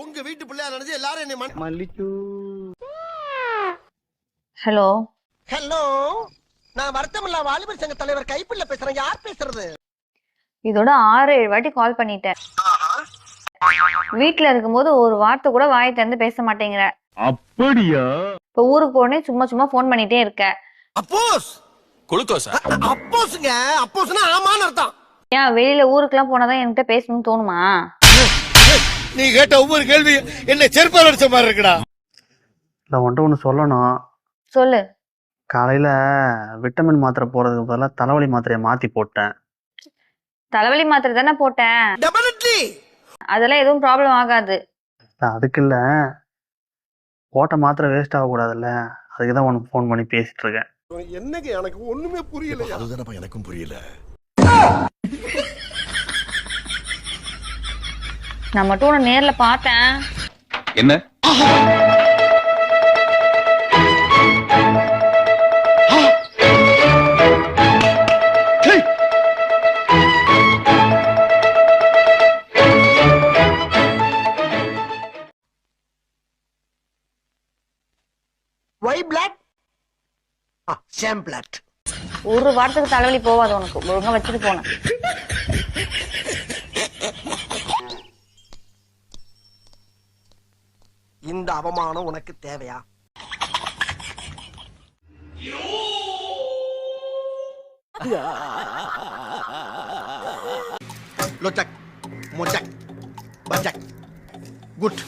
உங்க வீட்டு பிள்ளையா நினைச்சு எல்லாரும் என்னை மல்லிக்கு ஹலோ ஹலோ, நான் வருத்தமில்லா வாலிபர் சங்க தலைவர் கைப்பிள்ள பேசுறேன். யார் பேசுறது? இதோட 6-7 வாட்டி கால் பண்ணிட்டேன். வீட்ல இருக்கும்போது ஒரு வார்த்தை கூட வாயை திறந்து பேச மாட்டேங்கிற. அப்படியா? இப்ப ஊருக்கு போனே சும்மா சும்மா போன் பண்ணிட்டே இருக்க. அப்போஸ் குளுக்கோஸா? அப்போஸ்ங்க, அப்போஸ்னா ஆமான்னு அர்த்தம். ஏன் வெளியில ஊருக்குலாம் போனாதான் என்கிட்ட பேசணும்னு தோணுமா? நீ கேட்ட ஒவ்வொரு கேள்வி என்ன செருப்பால் அடிச்ச மாதிரி இருக்குடா. நான் ஒன்று சொல்லணும். சொல்லு. காலையில விட்டமின் மாத்திரை போறதுக்கு பதிலாக தலைவலி மாத்திரையை மாத்தி போட்டேன். தலைவலி மாத்திரை தானே போட்டேன். டெபினெட்லி அதெல்லாம் எதுவும் ப்ராப்ளம் ஆகாது. அதுக்கு இல்ல, போட்ட மாத்திரை வேஸ்ட் ஆகக்கூடாதுல்ல, அதுக்கு தான் உனக்கு ஃபோன் பண்ணி பேசிட்டு இருக்கேன். என்னங்க எனக்கு ஒண்ணுமே புரியல. அதுதானப்பா எனக்கும் புரியல. நான் மட்டும் உன்னை நேர்ல பார்த்தேன். என்ன? Why black? Same black. ஒரு வாரத்துக்கு தலைவலி போவாது உனக்கு. ஒழுங்கா வச்சுட்டு போனேன். இந்த அவமானம் உனக்கு தேவையா? லோச்சக் மோச்சக் பச்சக் குட்.